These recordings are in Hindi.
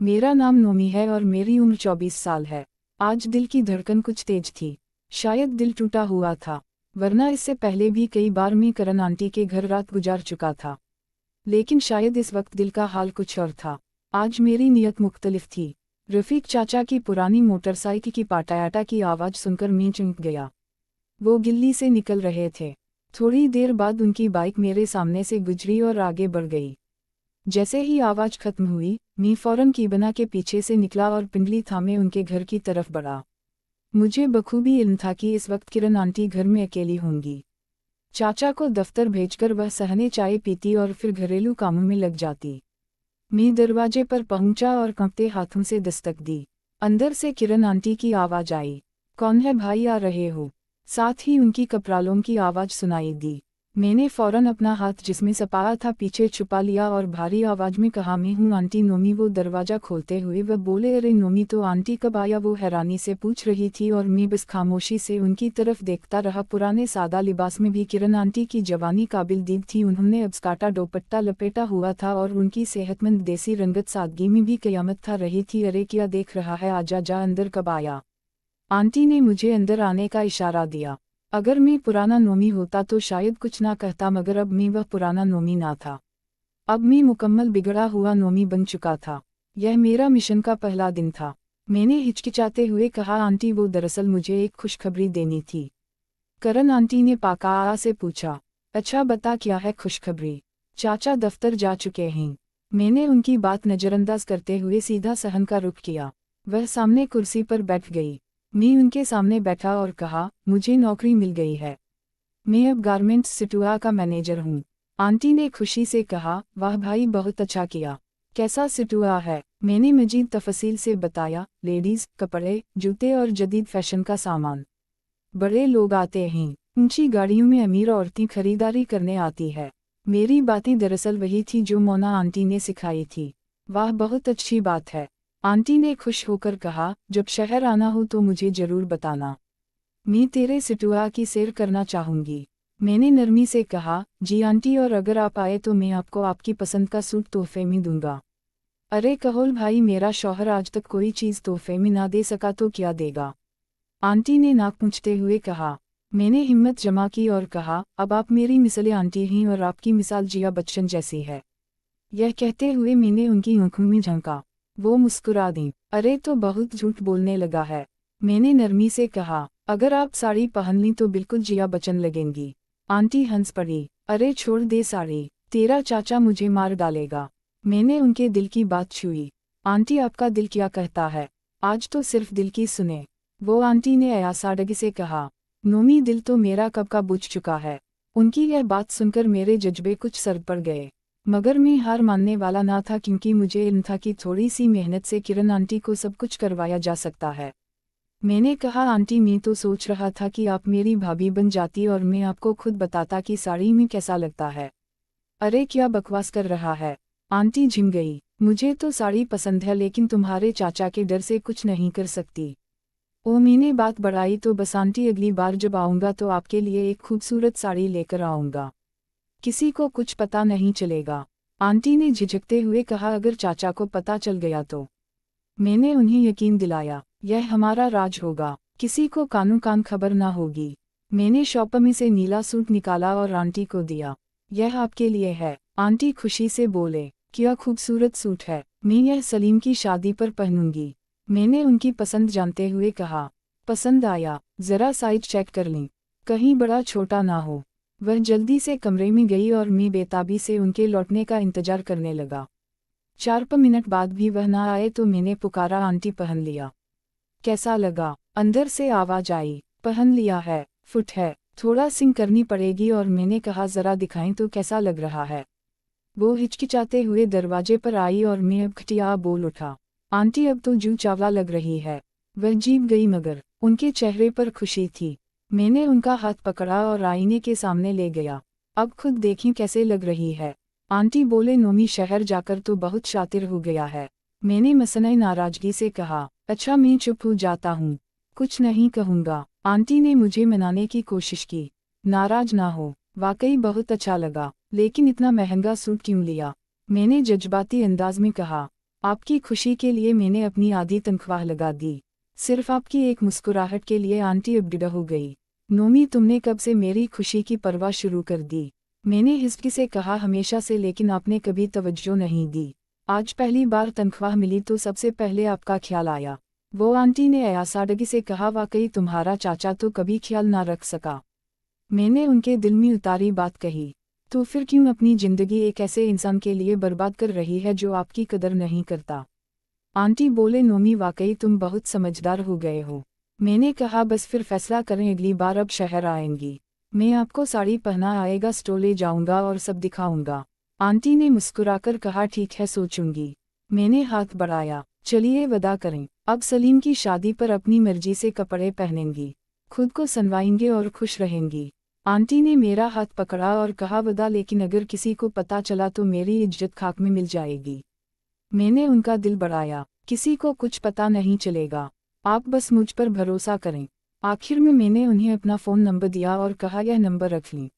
मेरा नाम नोमी है और मेरी उम्र 24 साल है। आज दिल की धड़कन कुछ तेज थी। शायद दिल टूटा हुआ था, वरना इससे पहले भी कई बार मैं करण आंटी के घर रात गुजार चुका था। लेकिन शायद इस वक्त दिल का हाल कुछ और था। आज मेरी नीयत मुख्तलिफ थी। रफ़ीक चाचा की पुरानी मोटरसाइकिल की पाटायाटा की आवाज़ सुनकर मैं चौंक गया। वो गिल्ली से निकल रहे थे। थोड़ी देर बाद उनकी बाइक मेरे सामने से गुजरी और आगे बढ़ गई। जैसे ही आवाज़ खत्म हुई, मैं फौरन कीबना के पीछे से निकला और पिंडली थामे उनके घर की तरफ बढ़ा। मुझे बखूबी इल्म था कि इस वक्त किरण आंटी घर में अकेली होंगी। चाचा को दफ्तर भेजकर वह सहने चाय पीती और फिर घरेलू कामों में लग जाती। मैं दरवाजे पर पहुंचा और कांपते हाथों से दस्तक दी। अंदर से किरण आंटी की आवाज़ आई, कौन है भाई, आ रहे हो? साथ ही उनकी कपरालों की आवाज़ सुनाई दी। मैंने फौरन अपना हाथ जिसमें सपाया था पीछे छुपा लिया और भारी आवाज़ में कहा, मैं हूँ आंटी नोमी। वो दरवाज़ा खोलते हुए वह बोले, अरे नोमी, तो आंटी कब आया? वो हैरानी से पूछ रही थी और मैं बस खामोशी से उनकी तरफ देखता रहा। पुराने सादा लिबास में भी किरण आंटी की जवानी काबिल दीद थी। उन्होंने अब्सकाटा दुपट्टा लपेटा हुआ था और उनकी सेहतमंद देसी रंगत सादगी में भी क़यामत था रही थी। अरे क्या देख रहा है, आजा जा अंदर, कब आया? आंटी ने मुझे अंदर आने का इशारा दिया। अगर मैं पुराना नोमी होता तो शायद कुछ ना कहता, मगर अब मैं वह पुराना नोमी ना था। अब मैं मुकम्मल बिगड़ा हुआ नोमी बन चुका था। यह मेरा मिशन का पहला दिन था। मैंने हिचकिचाते हुए कहा, आंटी वो दरअसल मुझे एक खुशखबरी देनी थी। करण आंटी ने पाका से पूछा, अच्छा बता क्या है खुशखबरी? चाचा दफ्तर जा चुके हैं। मैंने उनकी बात नज़रअंदाज करते हुए सीधा सहन का रुख किया। वह सामने कुर्सी पर बैठ गई। मैं उनके सामने बैठा और कहा, मुझे नौकरी मिल गई है। मैं अब गारमेंट्स सिटुआ का मैनेजर हूँ। आंटी ने खुशी से कहा, वाह भाई, बहुत अच्छा किया। कैसा सिटुआ है? मैंने मजीद तफसील से बताया, लेडीज़ कपड़े, जूते और जदीद फैशन का सामान। बड़े लोग आते हैं, ऊंची गाड़ियों में अमीर औरतें खरीदारी करने आती है। मेरी बातें दरअसल वही थी जो मोना आंटी ने सिखाई थी। वाह, बहुत अच्छी बात है। आंटी ने खुश होकर कहा, जब शहर आना हो तो मुझे ज़रूर बताना। मैं तेरे सिटुआ की सैर करना चाहूँगी। मैंने नरमी से कहा, जी आंटी, और अगर आप आए तो मैं आपको आपकी पसंद का सूट तोहफे में दूंगा। अरे कहोल भाई, मेरा शौहर आज तक कोई चीज़ तोहफे में ना दे सका तो क्या देगा? आंटी ने नाक पूंछते हुए कहा। मैंने हिम्मत जमा की और कहा, अब आप मेरी मिसाल आंटी हैं और आपकी मिसाल जिया बच्चन जैसी है। यह कहते हुए मैंने उनकी आंखों में झांका। वो मुस्कुरा दी। अरे तो बहुत झूठ बोलने लगा है। मैंने नरमी से कहा, अगर आप साड़ी पहन ली तो बिल्कुल जिया बच्चन लगेंगी। आंटी हंस पड़ी। अरे छोड़ दे साड़ी, तेरा चाचा मुझे मार डालेगा। मैंने उनके दिल की बात छुई। आंटी आपका दिल क्या कहता है? आज तो सिर्फ दिल की सुने। वो आंटी ने अयासाडगी से कहा, नोमी, दिल तो मेरा कब का बुझ चुका है। उनकी यह बात सुनकर मेरे जज्बे कुछ सर पड़ गए, मगर मैं हार मानने वाला ना था, क्योंकि मुझे इल्म था कि थोड़ी सी मेहनत से किरण आंटी को सब कुछ करवाया जा सकता है। मैंने कहा, आंटी, मैं तो सोच रहा था कि आप मेरी भाभी बन जाती और मैं आपको खुद बताता कि साड़ी में कैसा लगता है। अरे क्या बकवास कर रहा है? आंटी झिम गई। मुझे तो साड़ी पसंद है, लेकिन तुम्हारे चाचा के डर से कुछ नहीं कर सकती। ओ, मैंने बात बढ़ाई, तो बस आंटी, अगली बार जब आऊँगा तो आपके लिए एक खूबसूरत साड़ी लेकर आऊँगा। किसी को कुछ पता नहीं चलेगा। आंटी ने झिझकते हुए कहा, अगर चाचा को पता चल गया तो? मैंने उन्हें यकीन दिलाया, यह हमारा राज होगा, किसी को कानों कान खबर ना होगी। मैंने शॉप में से नीला सूट निकाला और आंटी को दिया। यह आपके लिए है। आंटी खुशी से बोले, क्या खूबसूरत सूट है, मैं यह सलीम की शादी पर पहनूंगी। मैंने उनकी पसंद जानते हुए कहा, पसंद आया? ज़रा साइज चेक कर लें, कहीं बड़ा छोटा ना हो। वह जल्दी से कमरे में गई और मैं बेताबी से उनके लौटने का इंतजार करने लगा। 4 मिनट बाद भी वह ना आए तो मैंने पुकारा, आंटी पहन लिया? कैसा लगा? अंदर से आवाज आई, पहन लिया है, फुट है, थोड़ा सिंग करनी पड़ेगी। और मैंने कहा, ज़रा दिखाएं तो कैसा लग रहा है। वो हिचकिचाते हुए दरवाजे पर आई और मैं अब खटिया बोल उठा, आंटी अब तो जू चावला लग रही है। वह जीप गई, मगर उनके चेहरे पर खुशी थी। मैंने उनका हाथ पकड़ा और आईने के सामने ले गया। अब खुद देखें कैसे लग रही है। आंटी बोले, नोमी शहर जाकर तो बहुत शातिर हो गया है। मैंने मसनई नाराजगी से कहा, अच्छा मैं चुप हो जाता हूँ, कुछ नहीं कहूँगा। आंटी ने मुझे मनाने की कोशिश की, नाराज ना हो, वाकई बहुत अच्छा लगा, लेकिन इतना महंगा सूट क्यों लिया? मैंने जज्बाती अंदाज में कहा, आपकी खुशी के लिए मैंने अपनी आधी तनख्वाह लगा दी। सिर्फ आपकी एक मुस्कुराहट के लिए आंटी अबडिडा हो गई। नोमी, तुमने कब से मेरी खुशी की परवाह शुरू कर दी? मैंने हिचकी से कहा, हमेशा से, लेकिन आपने कभी तवज्जो नहीं दी। आज पहली बार तनख्वाह मिली तो सबसे पहले आपका ख्याल आया। वो आंटी ने अयासादगी से कहा, वाकई तुम्हारा चाचा तो कभी ख्याल ना रख सका। मैंने उनके दिल में उतारी बात कही, तो फिर क्यों अपनी जिंदगी एक ऐसे इंसान के लिए बर्बाद कर रही है जो आपकी कदर नहीं करता? आंटी बोले, नोमी वाकई तुम बहुत समझदार हो गए हो। मैंने कहा, बस फिर फैसला करें, अगली बार अब शहर आएंगी मैं आपको साड़ी पहना आएगा, स्टोर ले जाऊंगा और सब दिखाऊंगा। आंटी ने मुस्कुराकर कहा, ठीक है, सोचूंगी। मैंने हाथ बढ़ाया, चलिए विदा करें। अब सलीम की शादी पर अपनी मर्जी से कपड़े पहनेंगी, खुद को सनवाएंगे और खुश रहेंगी। आंटी ने मेरा हाथ पकड़ा और कहा, विदा, लेकिन अगर किसी को पता चला तो मेरी इज्जत खाक में मिल जाएगी। मैंने उनका दिल बढ़ाया, किसी को कुछ पता नहीं चलेगा, आप बस मुझ पर भरोसा करें। आखिर में मैंने उन्हें अपना फ़ोन नंबर दिया और कहा, यह नंबर रख लें,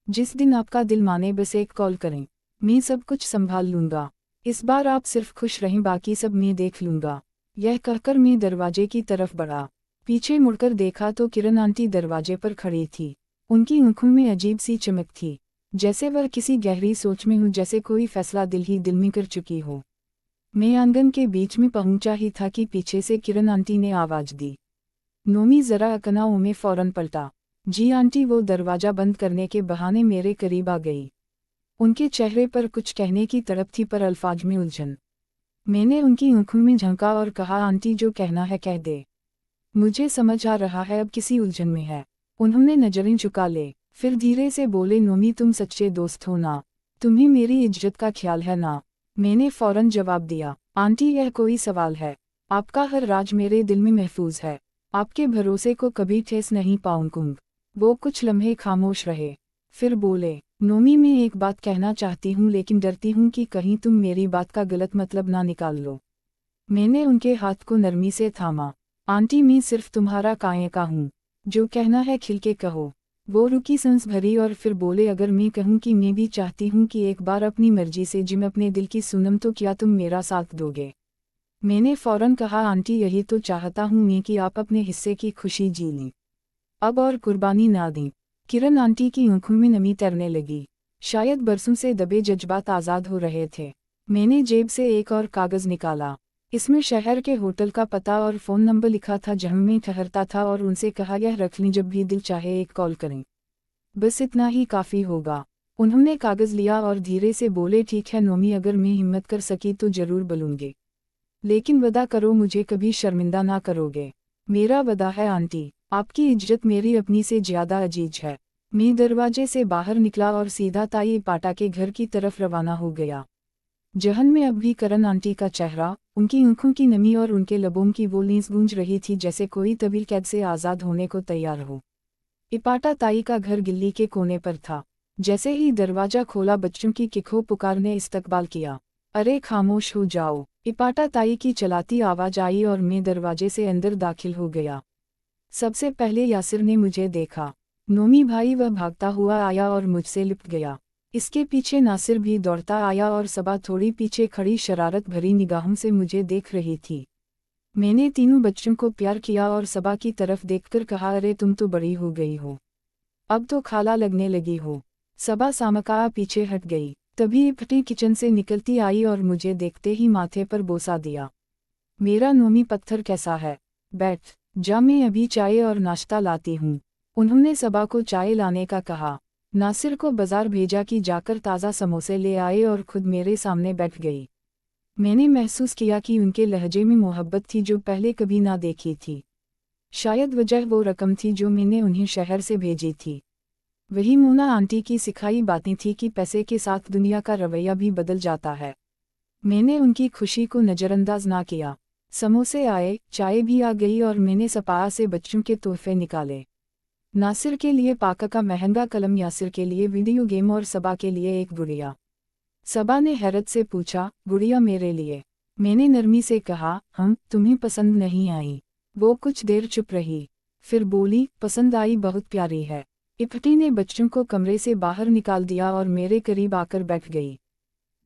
जिस दिन आपका दिल माने बस एक कॉल करें, मैं सब कुछ संभाल लूँगा। इस बार आप सिर्फ खुश रहें, बाकी सब मैं देख लूँगा। यह कहकर मैं दरवाजे की तरफ बढ़ा। पीछे मुड़कर देखा तो किरण आंटी दरवाजे पर खड़ी थी। उनकी आंखों में अजीब सी चमक थी, जैसे वह किसी गहरी सोच में हो, जैसे कोई फैसला दिल ही दिल में कर चुकी हो। मैं आंगन के बीच में पहुंचा ही था कि पीछे से किरण आंटी ने आवाज दी। नोमी जरा अकनाऊ में फौरन पलटा। जी आंटी। वो दरवाजा बंद करने के बहाने मेरे करीब आ गई। उनके चेहरे पर कुछ कहने की तड़प थी, पर अल्फाज में उलझन। मैंने उनकी आंखों में झांका और कहा, आंटी जो कहना है कह दे। मुझे समझ आ रहा है अब किसी उलझन में है। उन्होंने नजरें झुका ले, फिर धीरे से बोले, नोमी तुम सच्चे दोस्त हो ना? तुम्हें मेरी इज्जत का ख्याल है ना? मैंने फौरन जवाब दिया, आंटी यह कोई सवाल है? आपका हर राज मेरे दिल में महफूज है। आपके भरोसे को कभी ठेस नहीं पाऊंगी। वो कुछ लम्हे खामोश रहे, फिर बोले, नोमी मैं एक बात कहना चाहती हूँ, लेकिन डरती हूँ कि कहीं तुम मेरी बात का गलत मतलब ना निकाल लो। मैंने उनके हाथ को नरमी से थामा। आंटी मैं सिर्फ तुम्हारा काये का हूँ, जो कहना है खिल के कहो। वो रुकी, सांस भरी और फिर बोले, अगर मैं कहूँ कि मैं भी चाहती हूँ कि एक बार अपनी मर्जी से जिम अपने दिल की सुनम, तो क्या तुम मेरा साथ दोगे? मैंने फौरन कहा, आंटी यही तो चाहता हूँ मैं कि आप अपने हिस्से की खुशी जी लें, अब और कुर्बानी ना दें। किरण आंटी की आंखों में नमी तैरने लगी, शायद बरसों से दबे जज्बात आज़ाद हो रहे थे। मैंने जेब से एक और कागज़ निकाला, इसमें शहर के होटल का पता और फ़ोन नंबर लिखा था जहाँ मैं ठहरता था, और उनसे कहा, यह रख लें, जब भी दिल चाहे एक कॉल करें। बस इतना ही काफ़ी होगा। उन्होंने कागज़ लिया और धीरे से बोले, ठीक है नोमी, अगर मैं हिम्मत कर सकी तो ज़रूर बोलूँगी, लेकिन वादा करो मुझे कभी शर्मिंदा ना करोगे। मेरा वादा है आंटी, आपकी इज्जत मेरी अपनी से ज़्यादा अजीज है। मैं दरवाजे से बाहर निकला और सीधा ताई पाटा के घर की तरफ रवाना हो गया। जहन में अब भी करण आंटी का चेहरा, उनकी आंखों की नमी और उनके लबों की वो लीस गूंज रही थी जैसे कोई तवील कैद से आज़ाद होने को तैयार हो। इपाटा ताई का घर गिल्ली के कोने पर था। जैसे ही दरवाजा खोला, बच्चों की किखो पुकार ने इस्तकबाल किया। अरे खामोश हो जाओ, इपाटा ताई की चलाती आवाज आई और मैं दरवाजे से अंदर दाखिल हो गया। सबसे पहले यासिर ने मुझे देखा। नोमी भाई, वह भागता हुआ आया और मुझसे लिपट गया। इसके पीछे नासिर भी दौड़ता आया और सबा थोड़ी पीछे खड़ी शरारत भरी निगाहों से मुझे देख रही थी। मैंने तीनों बच्चों को प्यार किया और सबा की तरफ देखकर कहा, अरे तुम तो बड़ी हो गई हो, अब तो खाला लगने लगी हो। सबा सामका पीछे हट गई। तभी इपटी किचन से निकलती आई और मुझे देखते ही माथे पर बोसा दिया। मेरा नोमी पत्थर कैसा है, बैठ जा, मैं अभी चाय और नाश्ता लाती हूँ। उन्होंने सबा को चाय लाने का कहा। नासिर को बाजार भेजा कि जाकर ताज़ा समोसे ले आए और खुद मेरे सामने बैठ गई। मैंने महसूस किया कि उनके लहजे में मोहब्बत थी जो पहले कभी ना देखी थी। शायद वजह वो रकम थी जो मैंने उन्हें शहर से भेजी थी। वही मोना आंटी की सिखाई बातें थी कि पैसे के साथ दुनिया का रवैया भी बदल जाता है। मैंने उनकी खुशी को नज़रअंदाज ना किया। समोसे आए, चाय भी आ गई और मैंने सपाया से बच्चों के तोहफे निकाले। नासिर के लिए पाका का महंगा कलम, यासिर के लिए वीडियो गेम और सबा के लिए एक गुड़िया। सबा ने हैरत से पूछा, गुड़िया मेरे लिए? मैंने नरमी से कहा, तुम्हें पसंद नहीं आई? वो कुछ देर चुप रही, फिर बोली, पसंद आई, बहुत प्यारी है। इपटी ने बच्चों को कमरे से बाहर निकाल दिया और मेरे करीब आकर बैठ गई।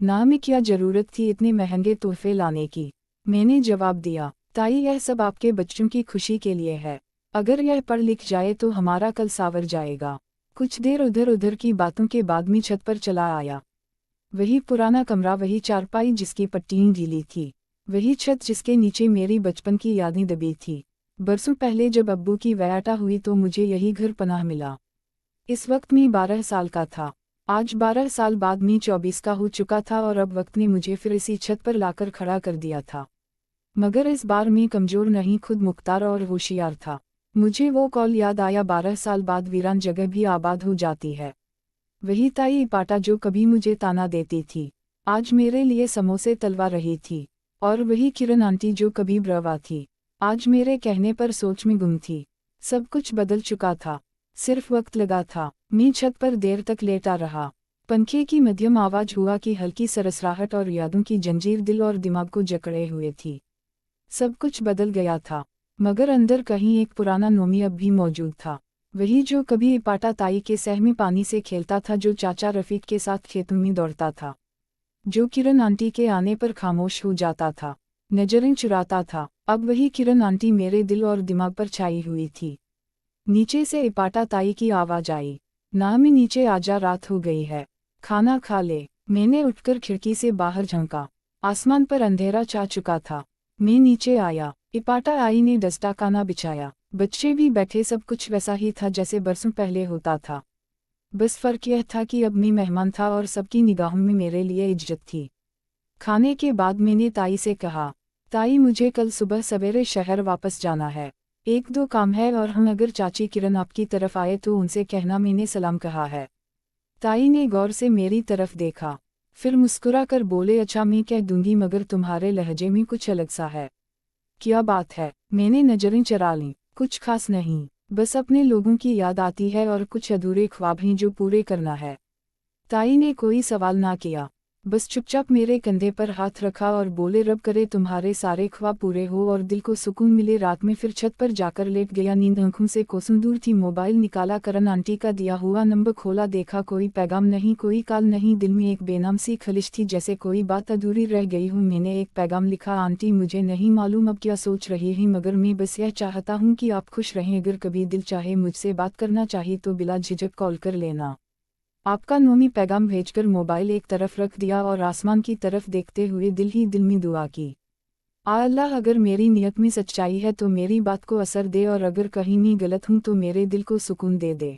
ना में क्या जरूरत थी इतने महंगे तोहफे लाने की। मैंने जवाब दिया, ताई यह सब आपके बच्चों की खुशी के लिए है। अगर यह पढ़ लिख जाए तो हमारा कल सावर जाएगा। कुछ देर उधर उधर की बातों के बाद मी छत पर चला आया। वही पुराना कमरा, वही चारपाई जिसकी पट्टियां ढीली थी, वही छत जिसके नीचे मेरी बचपन की यादें दबी थी। बरसों पहले जब अब्बू की वयाटा हुई तो मुझे यही घर पनाह मिला। इस वक्त मी 12 साल का था। आज 12 साल बाद मी 24 का हो चुका था और अब वक्त ने मुझे फिर इसी छत पर लाकर खड़ा कर दिया था। मगर इस बार मी कमजोर नहीं, खुद मुख्तार और होशियार था। मुझे वो कॉल याद आया, 12 साल बाद वीरान जगह भी आबाद हो जाती है। वही ताई इपाटा जो कभी मुझे ताना देती थी, आज मेरे लिए समोसे तलवा रही थी। और वही किरण आंटी जो कभी ब्रवा थी, आज मेरे कहने पर सोच में गुम थी। सब कुछ बदल चुका था, सिर्फ वक्त लगा था। मैं छत पर देर तक लेटा रहा। पंखे की मध्यम आवाज हुआ कि हल्की सरसराहट और यादों की जंजीर दिल और दिमाग को जकड़े हुए थी। सब कुछ बदल गया था, मगर अंदर कहीं एक पुराना नोमी अब भी मौजूद था। वही जो कभी इपाटा ताई के सहमी पानी से खेलता था, जो चाचा रफीक के साथ खेतों में दौड़ता था, जो किरण आंटी के आने पर खामोश हो जाता था, नजरें चुराता था। अब वही किरण आंटी मेरे दिल और दिमाग पर छाई हुई थी। नीचे से इपाटा ताई की आवाज आई, नामी नीचे आजा, रात हो गई है, खाना खा ले। मैंने उठकर खिड़की से बाहर झांका। आसमान पर अंधेरा छा चुका था। मैं नीचे आया। इपाटा आई ने दस्ता खाना बिछाया, बच्चे भी बैठे, सब कुछ वैसा ही था जैसे बरसों पहले होता था। बस फर्क यह था कि अब मैं मेहमान था और सबकी निगाहों में मेरे लिए इज्जत थी। खाने के बाद मैंने ताई से कहा, ताई मुझे कल सुबह सवेरे शहर वापस जाना है, एक दो काम है, और हम अगर चाची किरण आपकी तरफ आए तो उनसे कहना मैंने सलाम कहा है। ताई ने गौर से मेरी तरफ देखा, फिर मुस्कुरा कर बोले, अच्छा मैं कह दूंगी, मगर तुम्हारे लहजे में कुछ अलग सा है। क्या बात है? मैंने नजरें चरा लीं। कुछ खास नहीं, बस अपने लोगों की याद आती है और कुछ अधूरे ख्वाब हैं जो पूरे करना है। ताई ने कोई सवाल ना किया, बस चुपचाप मेरे कंधे पर हाथ रखा और बोले, रब करे तुम्हारे सारे ख्वाब पूरे हो और दिल को सुकून मिले। रात में फिर छत पर जाकर लेट गया, नींद आंखों से कोसों दूर थी। मोबाइल निकाला, करण आंटी का दिया हुआ नंबर खोला, देखा कोई पैगाम नहीं, कोई कॉल नहीं। दिल में एक बेनाम सी खलिश थी, जैसे कोई बात अधूरी रह गई हूँ। मैंने एक पैगाम लिखा, आंटी मुझे नहीं मालूम अब क्या सोच रही हैं, मगर मैं बस यह चाहता हूँ कि आप खुश रहें। अगर कभी दिल चाहे मुझसे बात करना चाहे तो बिला झिझक कॉल कर लेना। आपका नोमी। पैगाम भेजकर मोबाइल एक तरफ रख दिया और आसमान की तरफ देखते हुए दिल ही दिल में दुआ की, आ अल्लाह, अगर मेरी नियत में सच्चाई है तो मेरी बात को असर दे, और अगर कहीं मैं गलत हूँ तो मेरे दिल को सुकून दे दे।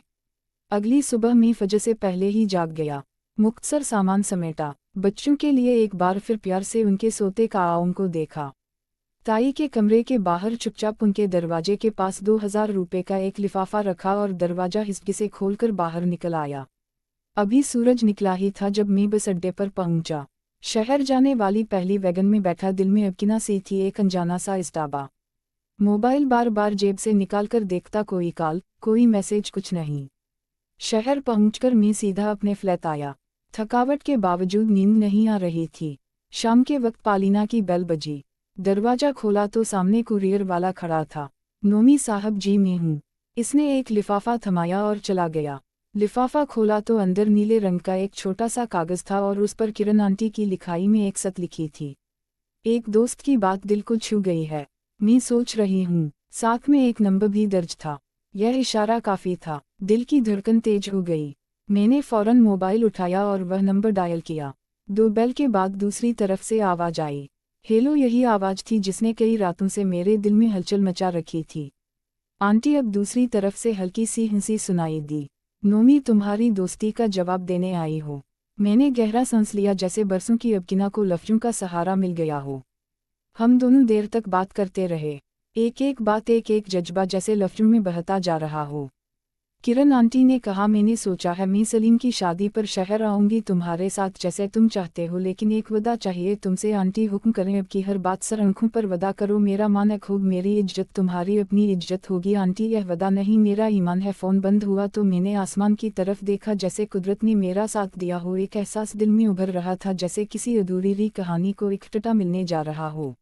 अगली सुबह मैं फजर से पहले ही जाग गया, मुख्तसर सामान समेटा, बच्चों के लिए एक बार फिर प्यार से उनके सोते काओं को देखा। ताई के कमरे के बाहर चुपचाप उनके दरवाजे के पास 2000 रुपये का एक लिफाफा रखा और दरवाजा हिचकी से खोलकर बाहर निकल आया। अभी सूरज निकला ही था जब मैं बस अड्डे पर पहुंचा। शहर जाने वाली पहली वैगन में बैठा, दिल में अबकिना सी थी, एक अनजाना सा इस्ताबा। मोबाइल बार बार जेब से निकालकर देखता, कोई कॉल, कोई मैसेज, कुछ नहीं। शहर पहुंचकर मैं सीधा अपने फ्लैट आया। थकावट के बावजूद नींद नहीं आ रही थी। शाम के वक्त पालीना की बेल बजी। दरवाजा खोला तो सामने कुरियर वाला खड़ा था। नोमी साहब जी, मैं हूँ। इसने एक लिफाफा थमाया और चला गया। लिफाफा खोला तो अंदर नीले रंग का एक छोटा सा कागज था और उस पर किरण आंटी की लिखाई में एक सत लिखी थी। एक दोस्त की बात दिल को छू गई है, मैं सोच रही हूँ। साथ में एक नंबर भी दर्ज था। यह इशारा काफी था। दिल की धड़कन तेज हो गई। मैंने फौरन मोबाइल उठाया और वह नंबर डायल किया। 2 बेल के बाद दूसरी तरफ से आवाज आई, हेलो। यही आवाज थी जिसने कई रातों से मेरे दिल में हलचल मचा रखी थी। आंटी, अब दूसरी तरफ से हल्की सी हंसी सुनाई दी। नोमी, तुम्हारी दोस्ती का जवाब देने आई हो। मैंने गहरा सांस लिया, जैसे बरसों की अबकिना को लफ्जों का सहारा मिल गया हो। हम दोनों देर तक बात करते रहे, एक एक बात, एक एक जज्बा जैसे लफ्जों में बहता जा रहा हो। किरण आंटी ने कहा, मैंने सोचा है मैं सलीम की शादी पर शहर आऊंगी तुम्हारे साथ, जैसे तुम चाहते हो, लेकिन एक वदा चाहिए तुमसे। आंटी हुक्म करें, अब की हर बात सर आंखों पर वदा करो। मेरा मान खूब, मेरी इज्जत तुम्हारी अपनी इज्जत होगी। आंटी, यह वदा नहीं, मेरा ईमान है। फ़ोन बंद हुआ तो मैंने आसमान की तरफ देखा, जैसे कुदरत ने मेरा साथ दिया हो। एक एहसास दिल में उभर रहा था, जैसे किसी अधूरी कहानी को इकट्ठा मिलने जा रहा हो।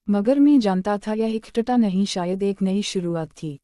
मगर मैं जानता था यह इकट्ठा नहीं, शायद एक नई शुरुआत थी।